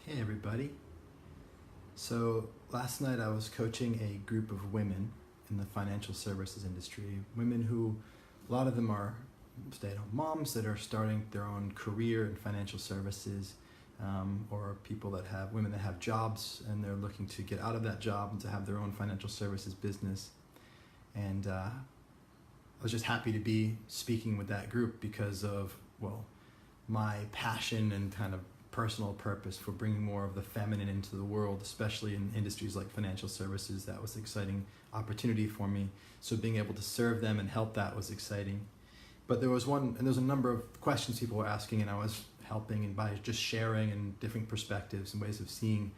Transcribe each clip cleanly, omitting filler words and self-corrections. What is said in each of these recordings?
Hey everybody. So last night I was coaching a group of women in the financial services industry, women who, a lot of them are stay-at-home moms that are starting their own career in financial services, or women that have jobs and they're looking to get out of that job and to have their own financial services business. And I was just happy to be speaking with that group because of, my passion and kind of personal purpose for bringing more of the feminine into the world, especially in industries like financial services. That was an exciting opportunity for me. So being able to serve them and help that was exciting. But there was a number of questions people were asking, and I was helping and by just sharing and different perspectives and ways of seeing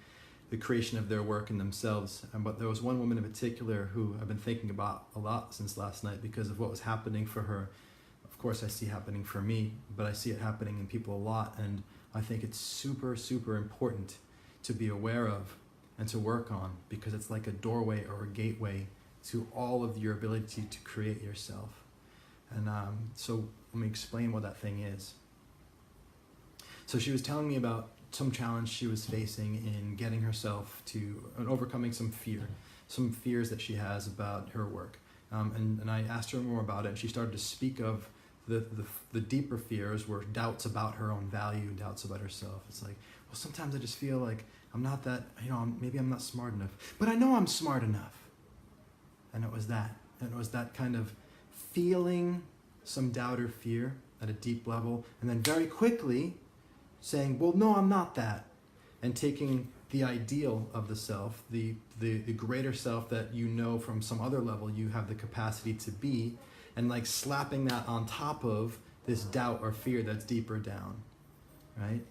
the creation of their work in themselves. But there was one woman in particular who I've been thinking about a lot since last night because of what was happening for her. Of course, I see happening for me, but I see it happening in people a lot, and I think it's super, super important to be aware of and to work on because it's like a doorway or a gateway to all of your ability to create yourself. And so let me explain what that thing is. So she was telling me about some challenge she was facing in getting herself to and overcoming some fears that she has about her work. And I asked her more about it, and she started to speak of the deeper fears were doubts about her own value, doubts about herself. It's like, sometimes I just feel like I'm not that, maybe I'm not smart enough, but I know I'm smart enough. And it was that kind of feeling some doubt or fear at a deep level, and then very quickly saying, no, I'm not that. And taking the ideal of the self, the greater self that from some other level you have the capacity to be, and like slapping that on top of this doubt or fear that's deeper down, right?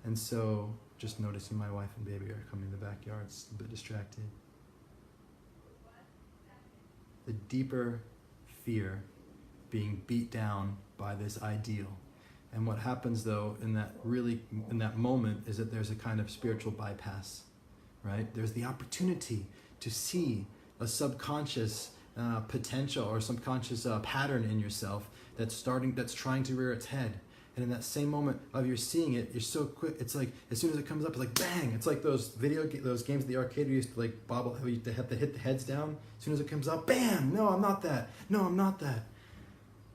And so just noticing my wife and baby are coming in the backyard, it's a bit distracted. The deeper fear being beat down by this ideal. And what happens though in that moment is that there's a kind of spiritual bypass, right? There's the opportunity to see a subconscious potential or subconscious pattern in yourself that's trying to rear its head. And in that same moment of you're seeing it, you're so quick. It's like as soon as it comes up, it's like bang. It's like those games at the arcade where you used to like bobble, how you have to hit the heads down. As soon as it comes up, bam! No, I'm not that. No, I'm not that.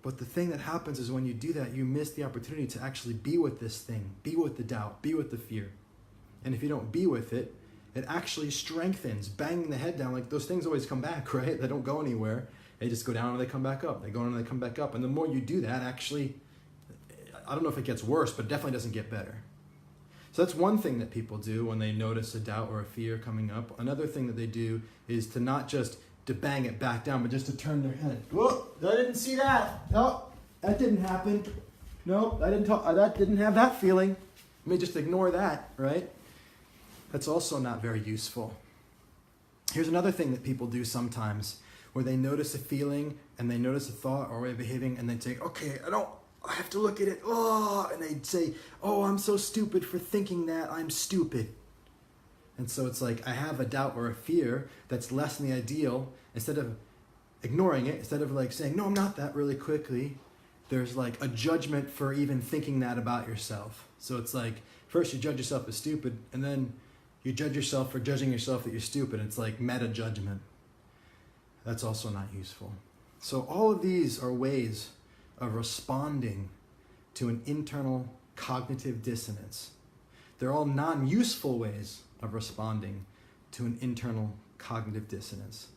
But the thing that happens is when you do that, you miss the opportunity to actually be with this thing, be with the doubt, be with the fear. And if you don't be with it, it actually strengthens, banging the head down. Like those things always come back, right? They don't go anywhere. They just go down and they come back up. They go down and they come back up. And the more you do that, actually, I don't know if it gets worse, but it definitely doesn't get better. So that's one thing that people do when they notice a doubt or a fear coming up. Another thing that they do is to not just to bang it back down, but just to turn their head. Whoa, I didn't see that. No, that didn't happen. No, that didn't have that feeling. Let me just ignore that, right? That's also not very useful. Here's another thing that people do sometimes where they notice a feeling and they notice a thought or way of behaving and they say, okay, I have to look at it. And they'd say, I'm so stupid for thinking that. I'm stupid. And so it's like I have a doubt or a fear that's less than the ideal. Instead of ignoring it, instead of like saying, no, I'm not that really quickly, there's like a judgment for even thinking that about yourself. So it's like first you judge yourself as stupid and then you judge yourself for judging yourself that you're stupid. It's like meta judgment. That's also not useful. So all of these are ways of responding to an internal cognitive dissonance. They're all non-useful ways of responding to an internal cognitive dissonance.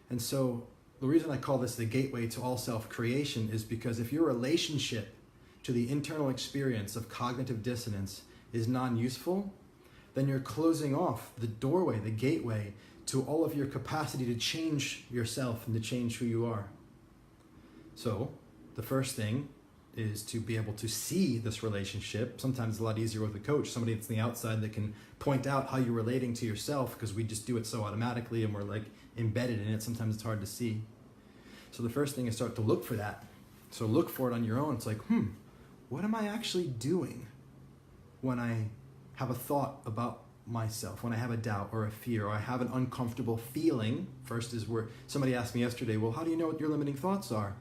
And so the reason I call this the gateway to all self-creation is because if your relationship to the internal experience of cognitive dissonance is non-useful, then you're closing off the doorway, the gateway to all of your capacity to change yourself and to change who you are. So the first thing is to be able to see this relationship. Sometimes it's a lot easier with a coach, somebody that's on the outside that can point out how you're relating to yourself because we just do it so automatically and we're like embedded in it. Sometimes it's hard to see. So the first thing is start to look for that. So look for it on your own. It's like, what am I actually doing when I have a thought about myself, when I have a doubt or a fear or I have an uncomfortable feeling? First is where somebody asked me yesterday, how do you know what your limiting thoughts are?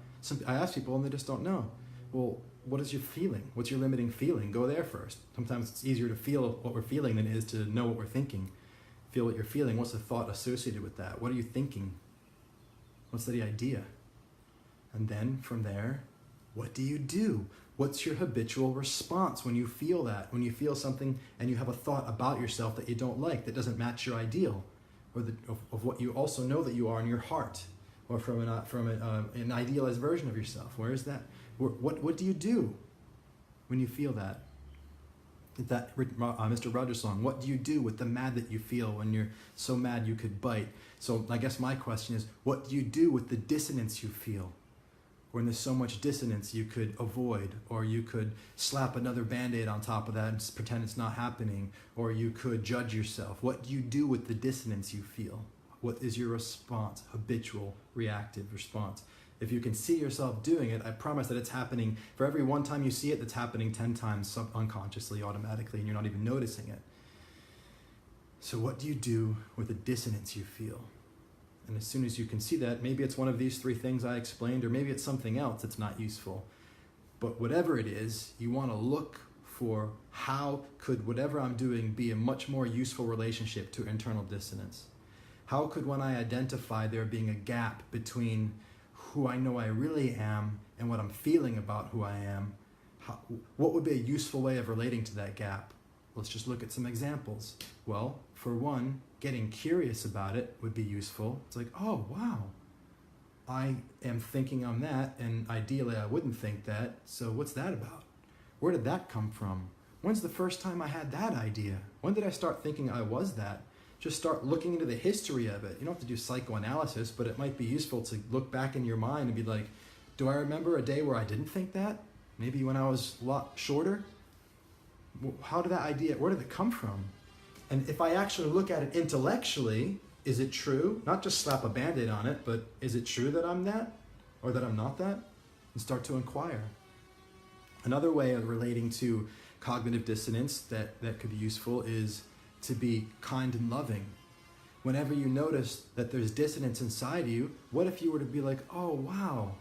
I ask people and they just don't know. Well, what is your feeling? What's your limiting feeling? Go there first. Sometimes it's easier to feel what we're feeling than it is to know what we're thinking. Feel what you're feeling. What's the thought associated with that? What are you thinking? What's the idea? And then from there, what do you do? What's your habitual response when you feel that? When you feel something and you have a thought about yourself that you don't like, that doesn't match your ideal, or of what you also know that you are in your heart, or from an idealized version of yourself. Where is that? What do you do when you feel that? That Mr. Rogers song, what do you do with the mad that you feel when you're so mad you could bite? So I guess my question is, what do you do with the dissonance you feel? When there's so much dissonance you could avoid, or you could slap another Band-Aid on top of that and just pretend it's not happening, or you could judge yourself. What do you do with the dissonance you feel? What is your response? Habitual, reactive response. If you can see yourself doing it, I promise that it's happening. For every one time you see it, that's happening 10 times unconsciously, automatically, and you're not even noticing it. So what do you do with the dissonance you feel? And as soon as you can see that, maybe it's one of these 3 things I explained, or maybe it's something else that's not useful. But whatever it is, you want to look for how could whatever I'm doing be a much more useful relationship to internal dissonance. How could, when I identify there being a gap between who I know I really am and what I'm feeling about who I am, what would be a useful way of relating to that gap? Let's just look at some examples. Well, for one, getting curious about it would be useful. It's like, oh, wow, I am thinking I'm that, and ideally I wouldn't think that, so what's that about? Where did that come from? When's the first time I had that idea? When did I start thinking I was that? Just start looking into the history of it. You don't have to do psychoanalysis, but it might be useful to look back in your mind and be like, do I remember a day where I didn't think that? Maybe when I was a lot shorter? How did that idea, where did it come from? And if I actually look at it intellectually, is it true? Not just slap a Band-Aid on it, but is it true that I'm that? Or that I'm not that? And start to inquire. Another way of relating to cognitive dissonance that could be useful is to be kind and loving. Whenever you notice that there's dissonance inside you, what if you were to be like, oh wow,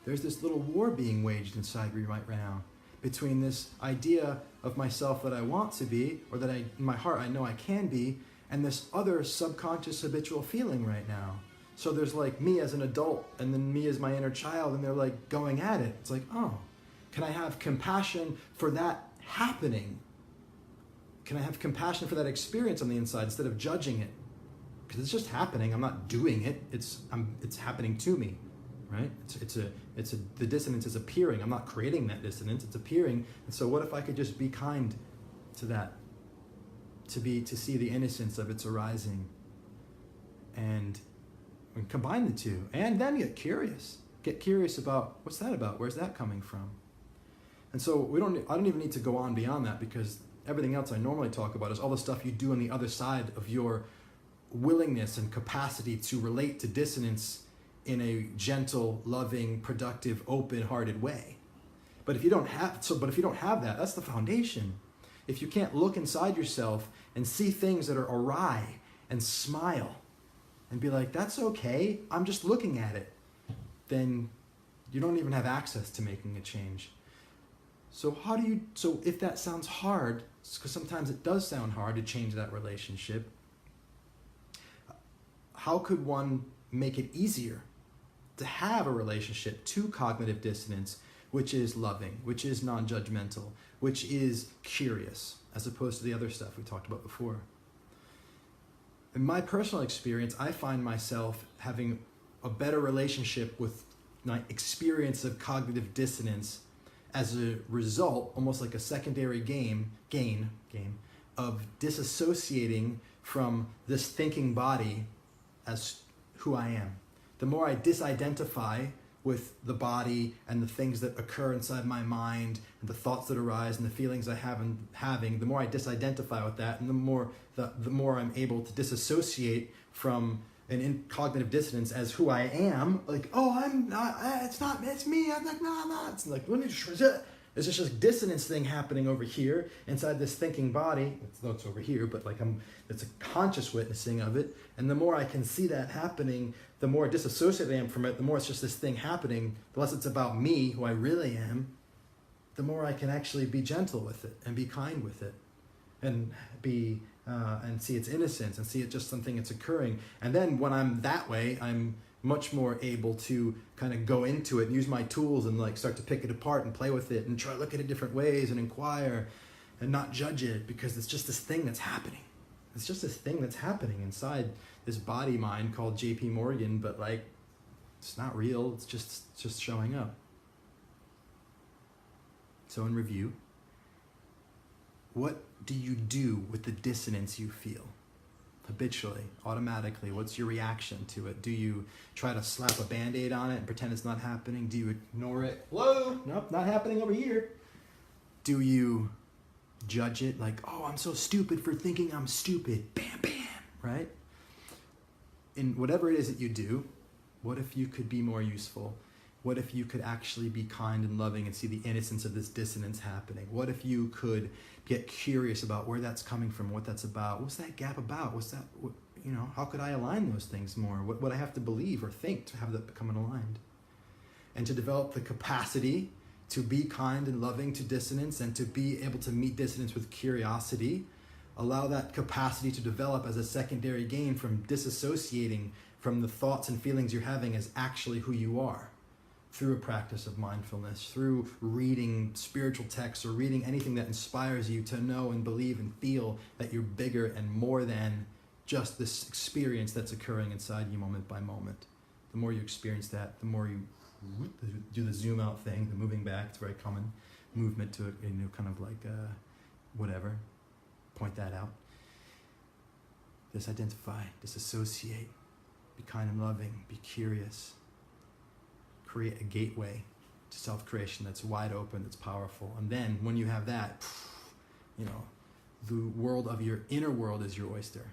there's this little war being waged inside me right now between this idea of myself that I want to be, or that in my heart I know I can be, and this other subconscious habitual feeling right now. So there's like me as an adult and then me as my inner child, and they're like going at it. It's like, oh, can I have compassion for that happening? Can I have compassion for that experience on the inside instead of judging it? Because it's just happening. I'm not doing it. It's happening to me, right? The dissonance is appearing. I'm not creating that dissonance. It's appearing. And so what if I could just be kind to that? To see the innocence of its arising, and combine the two, and then get curious. Get curious about what's that about? Where's that coming from? And so I don't even need to go on beyond that, because everything else I normally talk about is all the stuff you do on the other side of your willingness and capacity to relate to dissonance in a gentle, loving, productive, open-hearted way. But if you don't have that, that's the foundation. If you can't look inside yourself and see things that are awry and smile and be like, that's okay, I'm just looking at it, then you don't even have access to making a change. So if that sounds hard, because sometimes it does sound hard to change that relationship, how could one make it easier to have a relationship to cognitive dissonance, which is loving, which is non-judgmental, which is curious, as opposed to the other stuff we talked about before? In my personal experience, I find myself having a better relationship with my experience of cognitive dissonance as a result, almost like a secondary gain of disassociating from this thinking body as who I am. The more I disidentify with the body and the things that occur inside my mind and the thoughts that arise and the feelings I have and having, the more I disidentify with that, and the more I'm able to disassociate from an cognitive dissonance as who I am. Like, oh, I'm not, it's me. I'm like, no, I'm not. It's like, there's just a dissonance thing happening over here inside this thinking body. It's over here, but like it's a conscious witnessing of it. And the more I can see that happening, the more disassociated I am from it, the more it's just this thing happening, the less it's about me, who I really am. the more I can actually be gentle with it and be kind with it, and be and see its innocence and see it just something that's occurring. And then when I'm that way, I'm much more able to kind of go into it and use my tools and like start to pick it apart and play with it and try to look at it different ways and inquire and not judge it, because it's just this thing that's happening. It's just this thing that's happening inside this body mind called JP Morgan, but like it's not real. It's just showing up. So in review, what do you do with the dissonance you feel? Habitually, automatically, what's your reaction to it? Do you try to slap a Band-Aid on it and pretend it's not happening? Do you ignore it? Hello? Nope, not happening over here. Do you judge it like, oh, I'm so stupid for thinking I'm stupid? Bam, bam, right? In whatever it is that you do, what if you could be more useful? What if you could actually be kind and loving and see the innocence of this dissonance happening? What if you could get curious about where that's coming from, what that's about? What's that gap about? What's that, how could I align those things more? What would I have to believe or think to have that become aligned? And to develop the capacity to be kind and loving to dissonance and to be able to meet dissonance with curiosity. Allow that capacity to develop as a secondary gain from disassociating from the thoughts and feelings you're having as actually who you are, through a practice of mindfulness, through reading spiritual texts or reading anything that inspires you to know and believe and feel that you're bigger and more than just this experience that's occurring inside you moment by moment. The more you experience that, the more you do the zoom out thing, the moving back. It's a very common movement to kind of like whatever. Point that out. Disidentify, disassociate, be kind and loving, be curious. Create a gateway to self-creation that's wide open, that's powerful. And then when you have that, the world of your inner world is your oyster.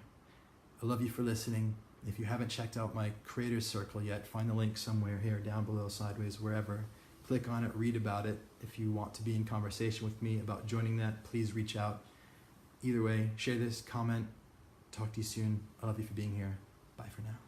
I love you for listening. If you haven't checked out my Creators Circle yet, find the link somewhere here, down below, sideways, wherever. Click on it, read about it. If you want to be in conversation with me about joining that, please reach out. Either way, share this, comment, talk to you soon. I love you for being here. Bye for now.